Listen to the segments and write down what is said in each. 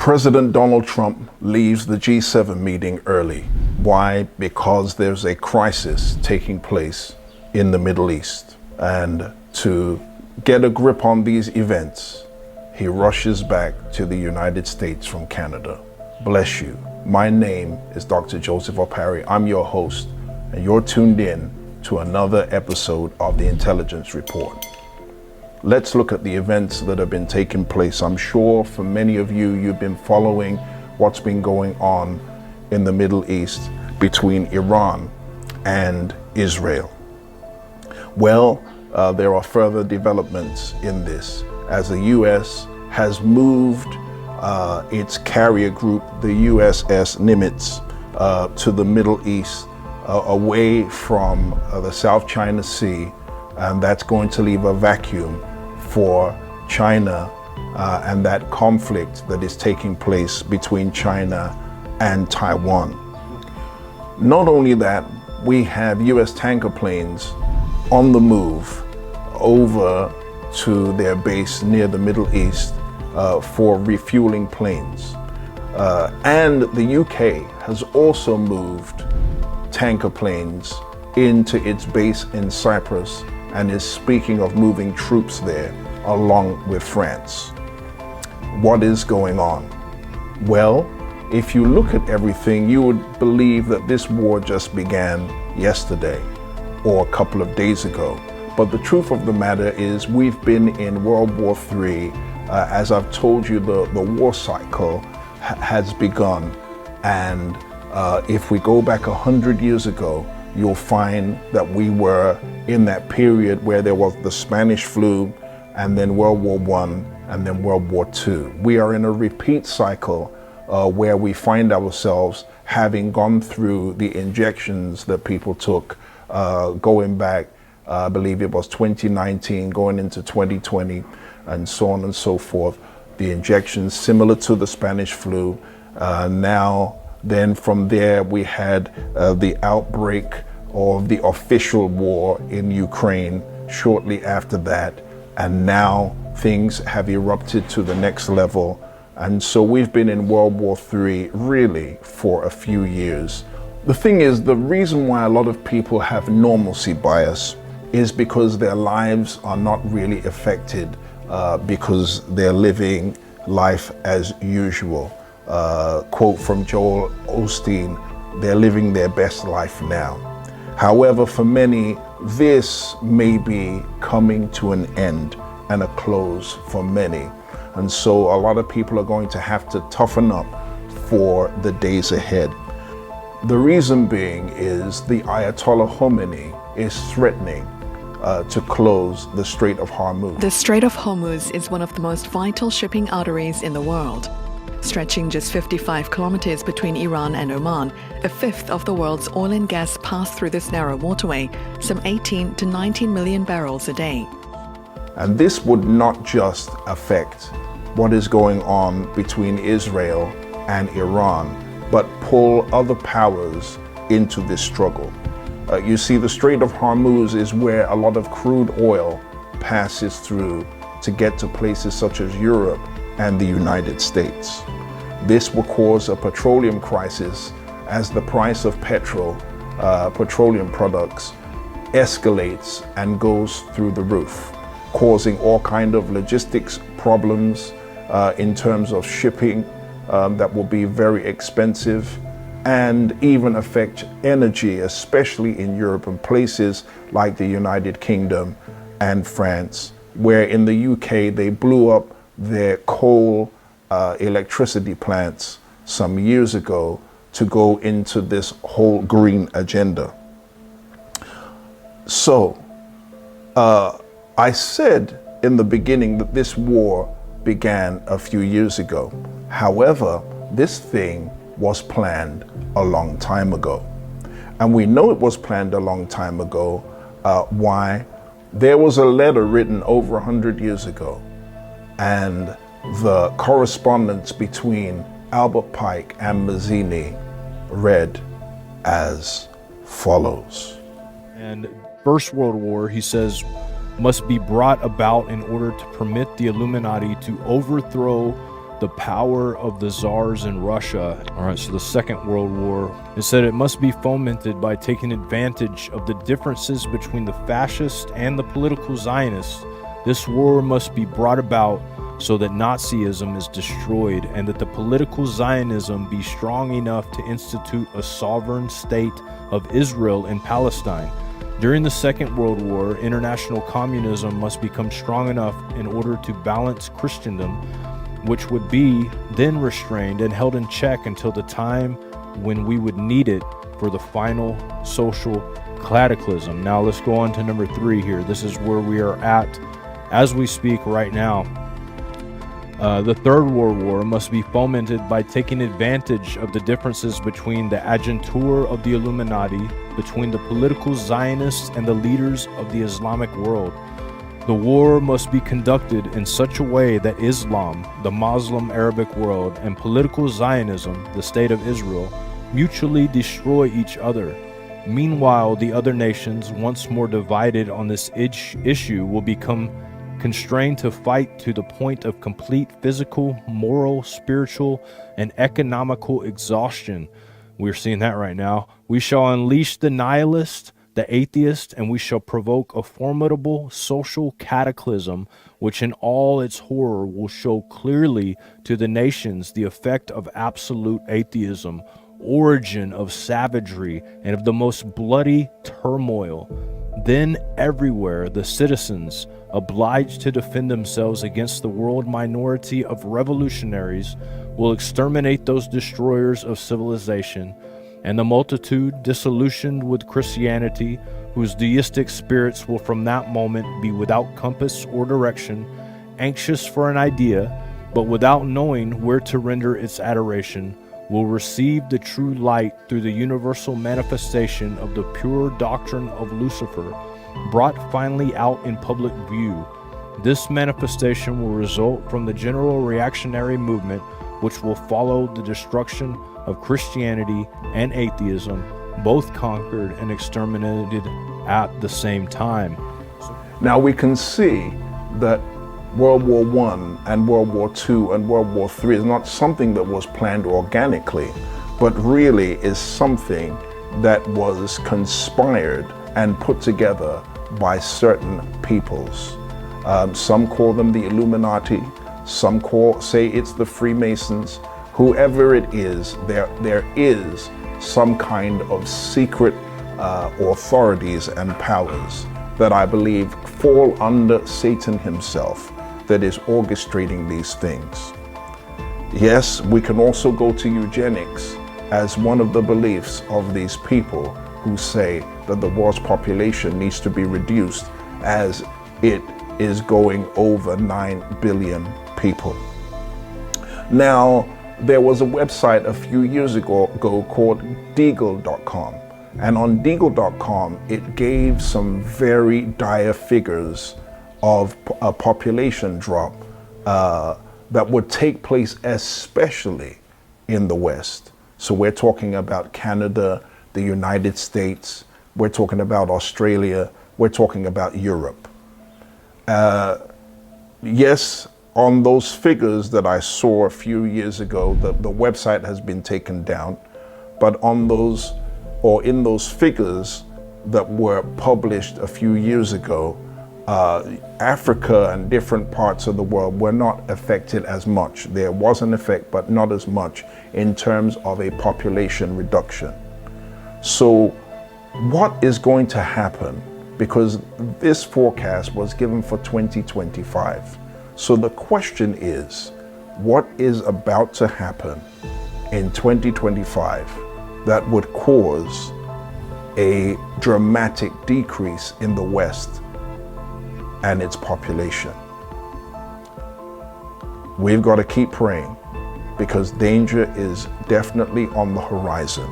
President Donald Trump leaves the G7 meeting early. Why? Because there's a crisis taking place in the Middle East. And to get a grip on these events, he rushes back to the United States from Canada. Bless you. My name is Dr. Joseph Opare. I'm your host, and you're tuned in to another episode of the Intelligence Report. Let's look at the events that have been taking place. I'm sure for many of you, you've been following what's been going on in the Middle East between Iran and Israel. Well, there are further developments in this as the U.S. has moved its carrier group, the USS Nimitz, to the Middle East, away from the South China Sea, and that's going to leave a vacuum for China and that conflict that is taking place between China and Taiwan. Not only that, we have US tanker planes on the move over to their base near the Middle East for refueling planes. And the UK has also moved tanker planes into its base in Cyprus and is speaking of moving troops there along with France. What is going on? Well, if you look at everything, you would believe that this war just began yesterday or a couple of days ago. But the truth of the matter is we've been in World War III. As I've told you, the war cycle has begun. And if we go back 100 years ago, you'll find that we were in that period where there was the Spanish flu, and then World War I, and then World War II. We are in a repeat cycle where we find ourselves having gone through the injections that people took going back, I believe it was 2019, going into 2020, and so on and so forth. The injections similar to the Spanish flu. Then from there, we had the outbreak of the official war in Ukraine shortly after that. And now things have erupted to the next level. And so we've been in World War III really for a few years. The thing is, the reason why a lot of people have normalcy bias is because their lives are not really affected because they're living life as usual. Quote from Joel Osteen, they're living their best life now. However, for many, this may be coming to an end and a close for many. And so a lot of people are going to have to toughen up for the days ahead. The reason being is the Ayatollah Khomeini is threatening to close the Strait of Hormuz. The Strait of Hormuz is one of the most vital shipping arteries in the world. Stretching just 55 kilometers between Iran and Oman, a fifth of the world's oil and gas pass through this narrow waterway, some 18 to 19 million barrels a day. And this would not just affect what is going on between Israel and Iran, but pull other powers into this struggle. You see, the Strait of Hormuz is where a lot of crude oil passes through to get to places such as Europe and the United States. This will cause a petroleum crisis as the price of petroleum products escalates and goes through the roof, causing all kind of logistics problems in terms of shipping that will be very expensive, and even affect energy, especially in Europe and places like the United Kingdom and France, where in the UK they blew up their coal electricity plants some years ago to go into this whole green agenda. So I said in the beginning that this war began a few years ago. However, this thing was planned a long time ago. And we know it was planned a long time ago. Why? There was a letter written over 100 years ago, and the correspondence between Albert Pike and Mazzini read as follows. And First World War, he says, must be brought about in order to permit the Illuminati to overthrow the power of the czars in Russia. All right, so the Second World War, it said it must be fomented by taking advantage of the differences between the fascists and the political Zionists. This war must be brought about so that Nazism is destroyed and that the political Zionism be strong enough to institute a sovereign state of Israel in Palestine. During the Second World War, international communism must become strong enough in order to balance Christendom, which would be then restrained and held in check until the time when we would need it for the final social cataclysm. Now let's go on to number 3 here. This is where we are at as we speak right now. The Third World War must be fomented by taking advantage of the differences between the agentur of the Illuminati, between the political Zionists and the leaders of the Islamic world. The war must be conducted in such a way that Islam, the Muslim Arabic world, and political Zionism, the State of Israel, mutually destroy each other. Meanwhile, the other nations, once more divided on this issue, will become constrained to fight to the point of complete physical, moral, spiritual, and economical exhaustion. We're seeing that right now. We shall unleash the nihilist, the atheist, and we shall provoke a formidable social cataclysm, which in all its horror will show clearly to the nations the effect of absolute atheism, origin of savagery, and of the most bloody turmoil. Then everywhere the citizens, obliged to defend themselves against the world minority of revolutionaries, will exterminate those destroyers of civilization, and the multitude, disillusioned with Christianity, whose deistic spirits will from that moment be without compass or direction, anxious for an idea, but without knowing where to render its adoration, will receive the true light through the universal manifestation of the pure doctrine of Lucifer, brought finally out in public view. This manifestation will result from the general reactionary movement which will follow the destruction of Christianity and atheism, both conquered and exterminated at the same time. Now we can see that World War I and World War II and World War III is not something that was planned organically, but really is something that was conspired and put together by certain peoples. Some call them the Illuminati, some say it's the Freemasons. Whoever it is, there is some kind of secret authorities and powers that I believe fall under Satan himself that is orchestrating these things. Yes, we can also go to eugenics as one of the beliefs of these people who say that the world's population needs to be reduced as it is going over 9 billion people. Now, there was a website a few years ago called Deagle.com, and on Deagle.com it gave some very dire figures of a population drop that would take place especially in the West. So we're talking about Canada, the United States, we're talking about Australia, we're talking about Europe. Yes, on those figures that I saw a few years ago, the website has been taken down, but on those, or in those figures that were published a few years ago, Africa and different parts of the world were not affected as much. There was an effect, but not as much in terms of a population reduction. So what is going to happen? Because this forecast was given for 2025. So the question is, what is about to happen in 2025 that would cause a dramatic decrease in the West and its population? We've got to keep praying because danger is definitely on the horizon.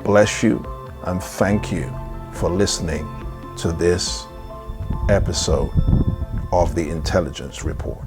Bless you and thank you for listening to this episode of the Intelligence Report.